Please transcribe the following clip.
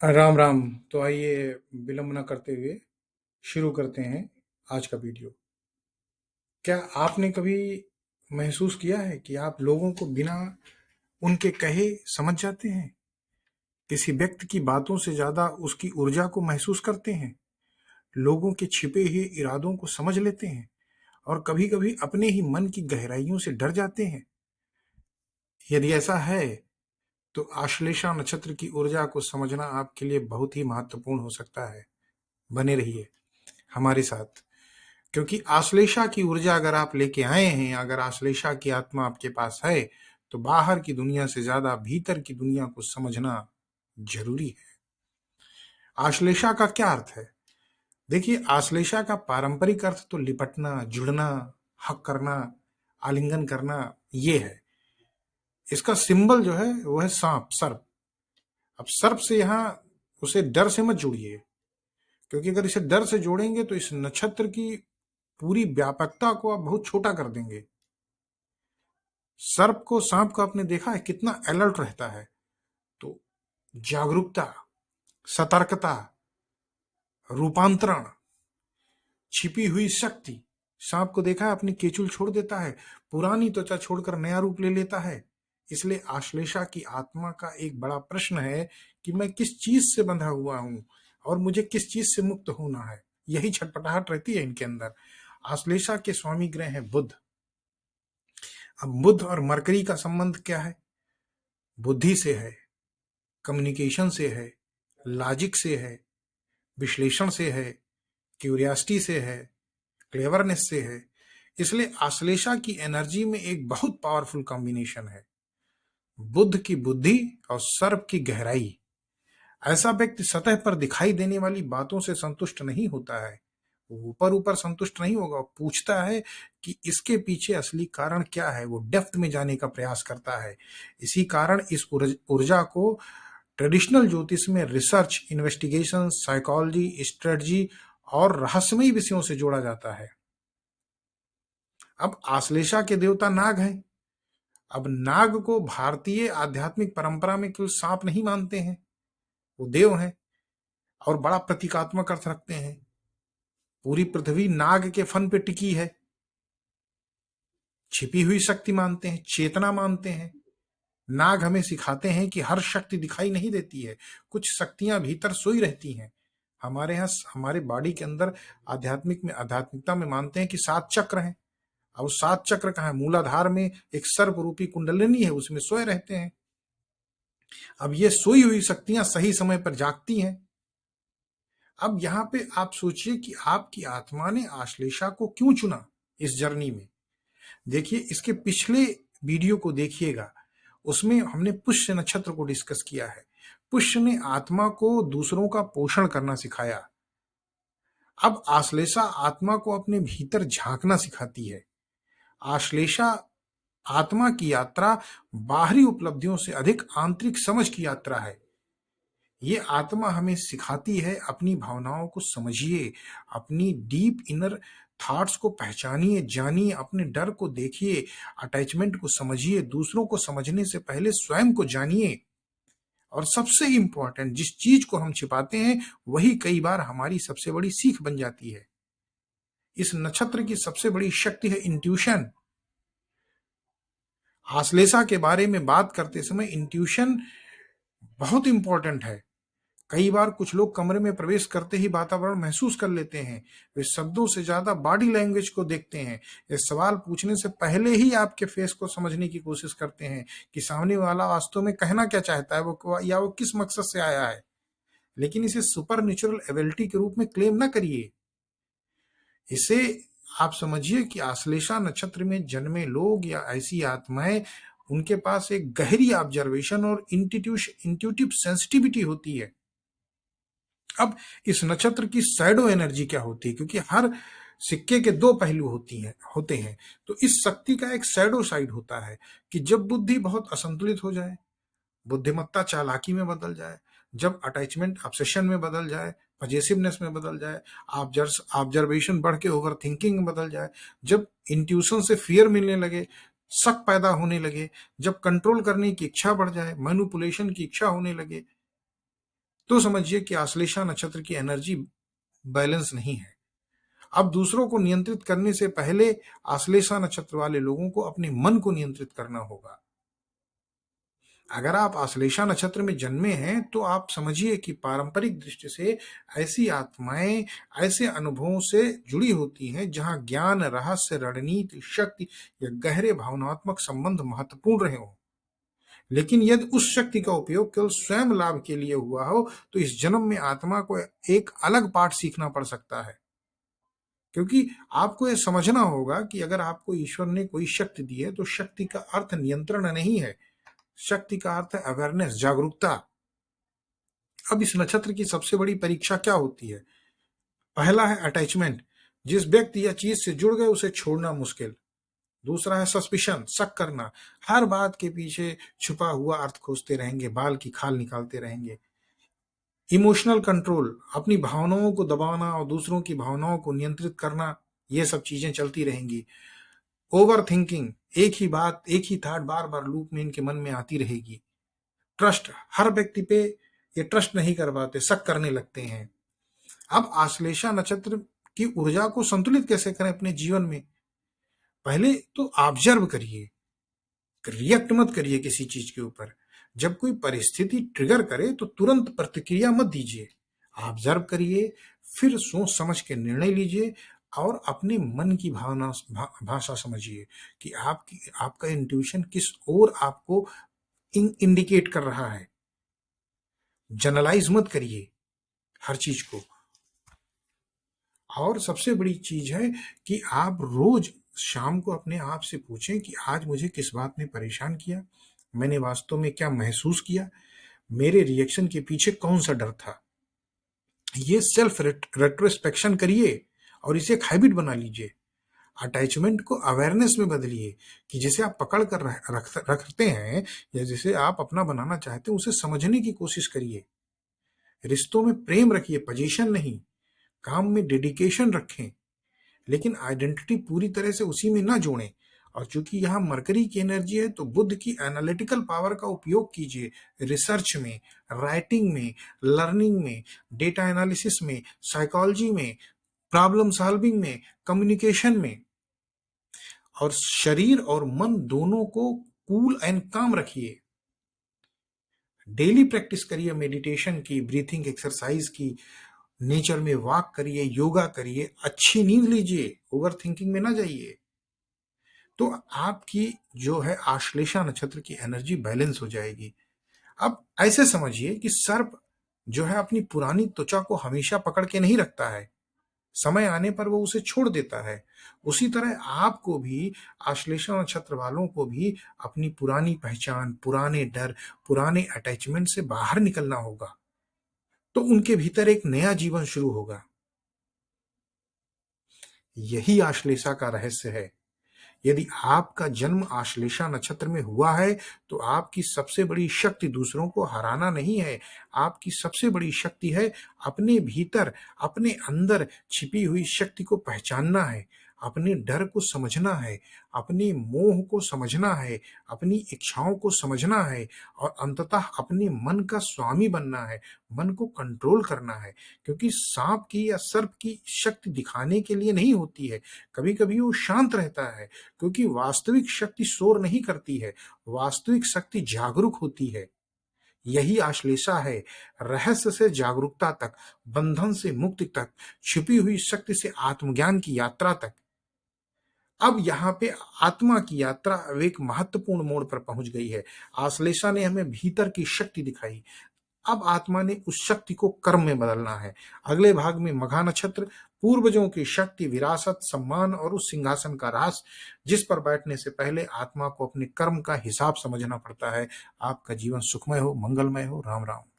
राम राम। तो आइए विलंब न करते हुए शुरू करते हैं आज का वीडियो। क्या आपने कभी महसूस किया है कि आप लोगों को बिना उनके कहे समझ जाते हैं? किसी व्यक्ति की बातों से ज्यादा उसकी ऊर्जा को महसूस करते हैं, लोगों के छिपे हुए इरादों को समझ लेते हैं और कभी-कभी अपने ही मन की गहराइयों से डर जाते हैं। यदि ऐसा है तो आश्लेषा नक्षत्र की ऊर्जा को समझना आपके लिए बहुत ही महत्वपूर्ण हो सकता है। बने रहिए हमारे साथ, क्योंकि आश्लेषा की ऊर्जा अगर आप लेके आए हैं, अगर आश्लेषा की आत्मा आपके पास है, तो बाहर की दुनिया से ज्यादा भीतर की दुनिया को समझना जरूरी है। आश्लेषा का क्या अर्थ है? देखिए, आश्लेषा का पारंपरिक अर्थ तो लिपटना, जुड़ना, हक करना, आलिंगन करना ये है। इसका सिंबल जो है वो है सांप, सर्प। अब सर्प से यहाँ उसे डर से मत जोड़िए, क्योंकि अगर इसे डर से जोड़ेंगे तो इस नक्षत्र की पूरी व्यापकता को आप बहुत छोटा कर देंगे। सर्प को, सांप को आपने देखा है कितना अलर्ट रहता है। तो जागरूकता, सतर्कता, रूपांतरण, छिपी हुई शक्ति। सांप को देखा है अपनी केचुल छोड़ देता है, पुरानी त्वचा छोड़कर नया रूप ले लेता है। इसलिए आश्लेषा की आत्मा का एक बड़ा प्रश्न है कि मैं किस चीज से बंधा हुआ हूं और मुझे किस चीज से मुक्त होना है। यही छटपटाहट रहती है इनके अंदर। आश्लेषा के स्वामी ग्रह है बुध। अब बुध और मरकरी का संबंध क्या है? बुद्धि से है, कम्युनिकेशन से है, लॉजिक से है, विश्लेषण से है, क्यूरियासिटी से है, क्लेवरनेस से है। इसलिए आश्लेषा की एनर्जी में एक बहुत पावरफुल कॉम्बिनेशन है, बुध की बुद्धि और सर्प की गहराई। ऐसा व्यक्ति सतह पर दिखाई देने वाली बातों से संतुष्ट नहीं होता है, ऊपर ऊपर संतुष्ट नहीं होगा। पूछता है कि इसके पीछे असली कारण क्या है, वो डेप्थ में जाने का प्रयास करता है। इसी कारण इस ऊर्जा को ट्रेडिशनल ज्योतिष में रिसर्च, इन्वेस्टिगेशन, साइकोलॉजी, स्ट्रेटजी और रहस्यमयी विषयों से जोड़ा जाता है। अब आश्लेषा के देवता नाग हैं। अब नाग को भारतीय आध्यात्मिक परंपरा में केवल सांप नहीं मानते हैं, वो देव हैं और बड़ा प्रतीकात्मक अर्थ रखते हैं। पूरी पृथ्वी नाग के फन पे टिकी है। छिपी हुई शक्ति मानते हैं, चेतना मानते हैं। नाग हमें सिखाते हैं कि हर शक्ति दिखाई नहीं देती है, कुछ शक्तियां भीतर सोई रहती हैं। हमारे यहाँ, हमारे बॉडी के अंदर आध्यात्मिकता में मानते हैं कि 7 चक्र हैं। अब 7 चक्र कहाँ है? मूलाधार में एक सर्प रूपी कुंडलिनी है, उसमें सोए रहते हैं। अब ये सोई हुई शक्तियां सही समय पर जागती हैं। अब यहाँ पे आप सोचिए कि आपकी आत्मा ने आश्लेषा को क्यों चुना इस जर्नी में। देखिए, इसके पिछले वीडियो को देखिएगा, उसमें हमने पुष्य नक्षत्र को डिस्कस किया है। पुष्य ने आत्मा को दूसरों का पोषण करना सिखाया। अब आश्लेषा आत्मा को अपने भीतर झांकना सिखाती है। आश्लेषा आत्मा की यात्रा बाहरी उपलब्धियों से अधिक आंतरिक समझ की यात्रा है। ये आत्मा हमें सिखाती है, अपनी भावनाओं को समझिए, अपनी डीप इनर थॉट्स को पहचानिए, जानिए, अपने डर को देखिए, अटैचमेंट को समझिए, दूसरों को समझने से पहले स्वयं को जानिए। और सबसे इंपॉर्टेंट, जिस चीज को हम छिपाते हैं वही कई बार हमारी सबसे बड़ी सीख बन जाती है। इस नक्षत्र की सबसे बड़ी शक्ति है इंट्यूशन। आश्लेषा के बारे में बात करते समय इंट्यूशन बहुत इंपॉर्टेंट है। कई बार कुछ लोग कमरे में प्रवेश करते ही वातावरण महसूस कर लेते हैं। वे शब्दों से ज्यादा बॉडी लैंग्वेज को देखते हैं। ये सवाल पूछने से पहले ही आपके फेस को समझने की कोशिश करते हैं कि सामने वाला वास्तव में कहना क्या चाहता है, वो या वो किस मकसद से आया है। लेकिन इसे सुपर नेचुरल एबिलिटी के रूप में क्लेम ना करिए। इसे आप समझिए कि आश्लेषा नक्षत्र में जन्मे लोग या ऐसी आत्माएं, उनके पास एक गहरी ऑब्जर्वेशन और इंट्यूटिव सेंसिटिविटी होती है। अब इस नक्षत्र की शैडो एनर्जी क्या होती है? क्योंकि हर सिक्के के 2 पहलू होते हैं। तो इस शक्ति का एक शैडो साइड होता है कि जब बुद्धि बहुत असंतुलित हो जाए, बुद्धिमत्ता चालाकी में बदल जाए, जब अटैचमेंट ऑब्सेशन में बदल जाए, पजेसिवनेस में बदल जाए, ऑब्जर्वेशन बढ़ के ओवर थिंकिंग में बदल जाए, जब इंट्यूशन से फियर मिलने लगे, शक पैदा होने लगे, जब कंट्रोल करने की इच्छा बढ़ जाए, मैनिपुलेशन की इच्छा होने लगे, तो समझिए कि आश्लेषा नक्षत्र की एनर्जी बैलेंस नहीं है। अब दूसरों को नियंत्रित करने से पहले आश्लेषा नक्षत्र वाले लोगों को अपने मन को नियंत्रित करना होगा। अगर आप आश्लेषा नक्षत्र में जन्मे हैं तो आप समझिए कि पारंपरिक दृष्टि से ऐसी आत्माएं ऐसे अनुभवों से जुड़ी होती हैं जहां ज्ञान, रहस्य, रणनीति, शक्ति या गहरे भावनात्मक संबंध महत्वपूर्ण रहे हों। लेकिन यदि उस शक्ति का उपयोग केवल स्वयं लाभ के लिए हुआ हो तो इस जन्म में आत्मा को एक अलग पाठ सीखना पड़ सकता है। क्योंकि आपको यह समझना होगा कि अगर आपको ईश्वर ने कोई शक्ति दी है तो शक्ति का अर्थ नियंत्रण नहीं है। शक्ति का अर्थ है अवेयरनेस, जागरूकता। अब इस नक्षत्र की सबसे बड़ी परीक्षा क्या होती है? पहला है अटैचमेंट, जिस व्यक्ति या चीज से जुड़ गए उसे छोड़ना मुश्किल। दूसरा है सस्पिशन, शक करना, हर बात के पीछे छुपा हुआ अर्थ खोजते रहेंगे, बाल की खाल निकालते रहेंगे। इमोशनल कंट्रोल, अपनी भावनाओं को दबाना और दूसरों की भावनाओं को नियंत्रित करना, ये सब चीजें चलती रहेंगी। ओवर थिंकिंग, एक ही बात, एक ही थॉट बार बार लूप में इनके मन में आती रहेगी। ट्रस्ट, हर व्यक्ति पे ये ट्रस्ट नहीं कर पाते, शक करने लगते हैं। अब आश्लेषा नक्षत्र की ऊर्जा को संतुलित कैसे करें अपने जीवन में? पहले तो ऑब्जर्व करिए, रिएक्ट मत करिए किसी चीज के ऊपर। जब कोई परिस्थिति ट्रिगर करे तो तुरंत प्रतिक्रिया मत दीजिए, ऑब्जर्व करिए, फिर सोच समझ के निर्णय लीजिए और अपने मन की भाषा समझिए कि आपका इंट्यूशन किस ओर आपको इंडिकेट कर रहा है। जनरलाइज मत करिए हर चीज को। और सबसे बड़ी चीज है कि आप रोज शाम को अपने आप से पूछें कि आज मुझे किस बात ने परेशान किया, मैंने वास्तव में क्या महसूस किया, मेरे रिएक्शन के पीछे कौन सा डर था। ये सेल्फ रेट्रोस्पेक्शन करिए और इसे एक हैबिट बना लीजिए। अटैचमेंट को अवेयरनेस में बदलिए कि जिसे आप पकड़ कर रखते हैं या जिसे आप अपना बनाना चाहते हैं उसे समझने की कोशिश करिए। रिश्तों में प्रेम रखिए, पोजीशन नहीं। काम में डेडिकेशन रखें, लेकिन आइडेंटिटी पूरी तरह से उसी में ना जोड़ें। और चूंकि यहाँ मरकरी की एनर्जी है तो बुद्ध की एनालिटिकल पावर का उपयोग कीजिए, रिसर्च में, राइटिंग में, लर्निंग में, डेटा एनालिसिस में, साइकोलॉजी में, प्रॉब्लम सॉल्विंग में, कम्युनिकेशन में। और शरीर और मन दोनों को कूल एंड काम रखिए। डेली प्रैक्टिस करिए मेडिटेशन की, ब्रीथिंग एक्सरसाइज की, नेचर में वॉक करिए, योगा करिए, अच्छी नींद लीजिए, ओवर थिंकिंग में ना जाइए। तो आपकी जो है आश्लेषा नक्षत्र की एनर्जी बैलेंस हो जाएगी। अब ऐसे समझिए कि सर्प जो है अपनी पुरानी त्वचा को हमेशा पकड़ के नहीं रखता है, समय आने पर वो उसे छोड़ देता है। उसी तरह आपको भी, आश्लेषा नक्षत्र वालों को भी अपनी पुरानी पहचान, पुराने डर, पुराने अटैचमेंट से बाहर निकलना होगा, तो उनके भीतर एक नया जीवन शुरू होगा। यही आश्लेषा का रहस्य है। यदि आपका जन्म आश्लेषा नक्षत्र में हुआ है तो आपकी सबसे बड़ी शक्ति दूसरों को हराना नहीं है। आपकी सबसे बड़ी शक्ति है अपने भीतर, अपने अंदर छिपी हुई शक्ति को पहचानना है, अपने डर को समझना है, अपने मोह को समझना है, अपनी इच्छाओं को समझना है और अंततः अपने मन का स्वामी बनना है, मन को कंट्रोल करना है। क्योंकि सांप की या सर्प की शक्ति दिखाने के लिए नहीं होती है, कभी कभी वो शांत रहता है। क्योंकि वास्तविक शक्ति शोर नहीं करती है, वास्तविक शक्ति जागरूक होती है। यही आश्लेषा है, रहस्य से जागरूकता तक, बंधन से मुक्ति तक, छिपी हुई शक्ति से आत्मज्ञान की यात्रा तक। अब यहाँ पे आत्मा की यात्रा अब एक महत्वपूर्ण मोड़ पर पहुंच गई है। आश्लेषा ने हमें भीतर की शक्ति दिखाई, अब आत्मा ने उस शक्ति को कर्म में बदलना है। अगले भाग में मघा नक्षत्र, पूर्वजों की शक्ति, विरासत, सम्मान और उस सिंहासन का राज जिस पर बैठने से पहले आत्मा को अपने कर्म का हिसाब समझना पड़ता है। आपका जीवन सुखमय हो, मंगलमय हो। राम राम।